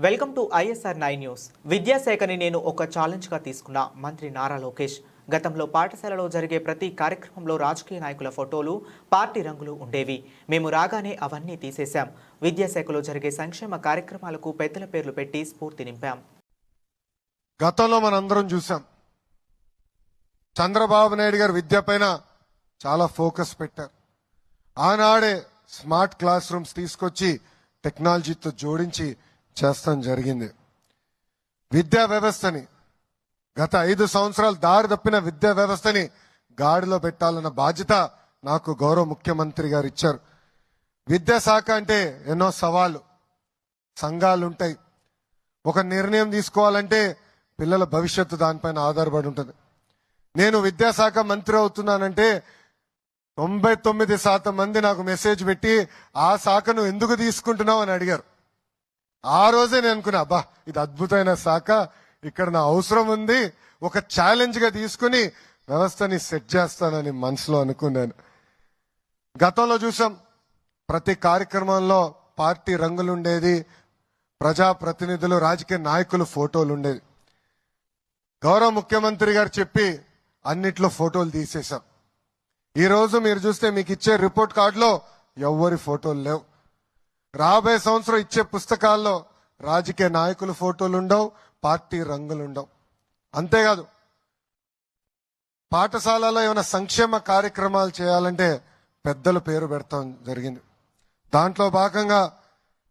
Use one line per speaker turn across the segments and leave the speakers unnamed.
Welcome to ISR 9 news. విద్యాశాఖని నేను ఒక ఛాలెంజ్గా తీసుకున్న మంత్రి నారా లోకేష్. గతంలో పాఠశాలలో జరిగే ప్రతి కార్యక్రమంలో రాజకీయ నాయకుల ఫోటోలు, పార్టీ రంగులు ఉండేవి. మేము రాగానే అవన్నీ తీసేశాం. విద్యాశాఖలో జరిగే సంక్షేమ కార్యక్రమాలకు పెద్దల పేర్లు పెట్టి స్ఫూర్తి నింపాం.
గతంలో మనందరం చూసాం, చంద్రబాబు నాయుడు గారు విద్య పైన చాలా ఫోకస్ పెట్టారు. ఆనాడే స్మార్ట్ క్లాస్ రూమ్స్ తీసుకొచ్చి టెక్నాలజీతో జోడించి చేస్తాం జరిగింది. విద్యా వ్యవస్థని గత 5 సంవత్సరాలు దారి తప్పిన విద్యా వ్యవస్థని గాడిలో పెట్టాలన్న బాధ్యత నాకు గౌరవ ముఖ్యమంత్రి గారు ఇచ్చారు. విద్యాశాఖ అంటే ఎన్నో సవాళ్లు, సంఘాలు ఉంటాయి. ఒక నిర్ణయం తీసుకోవాలంటే పిల్లల భవిష్యత్తు దానిపైన ఆధారపడి ఉంటుంది. నేను విద్యాశాఖ మంత్రి అవుతున్నానంటే 99% మంది నాకు మెసేజ్ పెట్టి ఆ శాఖను ఎందుకు తీసుకుంటున్నావు అని అడిగారు. ఆ రోజే నేను అనుకున్నా, అబ్బా ఇది అద్భుతమైన శాఖ, ఇక్కడ నా అవసరం ఉంది, ఒక ఛాలెంజ్ గా తీసుకుని వ్యవస్థని సెట్ చేస్తానని మనసులో అనుకున్నాను. గతంలో చూసాం, ప్రతి కార్యక్రమంలో పార్టీ రంగులు ఉండేది, ప్రజాప్రతినిధులు, రాజకీయ నాయకులు ఫోటోలు ఉండేది. గౌరవ ముఖ్యమంత్రి గారు చెప్పి అన్నిట్లో ఫోటోలు తీసేశాం. ఈ రోజు మీరు చూస్తే మీకు ఇచ్చే రిపోర్ట్ కార్డులో ఎవ్వరి ఫోటోలు లేవు. రాబోయే సంవత్సరం ఇచ్చే పుస్తకాల్లో రాజకీయ నాయకుల ఫోటోలు ఉండవు, పార్టీ రంగులు ఉండవు. అంతేకాదు, పాఠశాలలో ఏమైనా సంక్షేమ కార్యక్రమాలు చేయాలంటే పెద్దల పేరు పెడతాం జరిగింది. దాంట్లో భాగంగా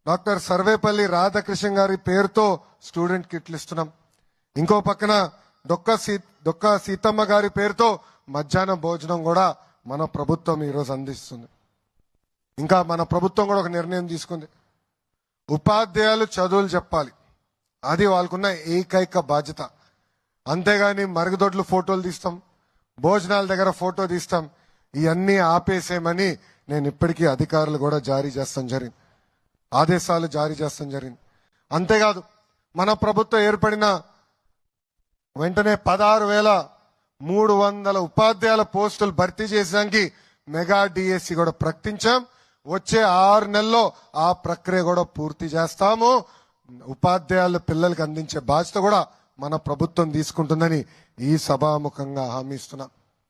డాక్టర్ సర్వేపల్లి రాధాకృష్ణ గారి పేరుతో స్టూడెంట్ కిట్లు ఇస్తున్నాం. ఇంకో పక్కన డొక్క సీతమ్మ గారి పేరుతో మధ్యాహ్న భోజనం కూడా మన ప్రభుత్వం ఈరోజు అందిస్తుంది. ఇంకా మన ప్రభుత్వం కూడా ఒక నిర్ణయం తీసుకుంది, ఉపాధ్యాయులు చదువులు చెప్పాలి, అది వాళ్ళకున్న ఏకైక బాధ్యత. అంతేగాని మరుగుదొడ్లు ఫోటోలు తీస్తాం, భోజనాల దగ్గర ఫోటో తీస్తాం, ఇవన్నీ ఆపేసేమని నేను ఇప్పటికీ అధికారులు కూడా ఆదేశాలు జారీ చేస్తాం జరిగింది. అంతేకాదు, మన ప్రభుత్వం ఏర్పడిన వెంటనే 16,300 ఉపాధ్యాయుల పోస్టులు భర్తీ చేసేదానికి మెగా డిఎస్సి కూడా ప్రకటించాం. వచ్చే 6 నెలల్లో ఆ ప్రక్రియ కూడా పూర్తి చేస్తాము. ఉపాధ్యాయుల పిల్లలకు అందించే బాధ్యత కూడా మన ప్రభుత్వం తీసుకుంటుందని ఈ సభాముఖంగా హామీ ఇస్తున్నాం.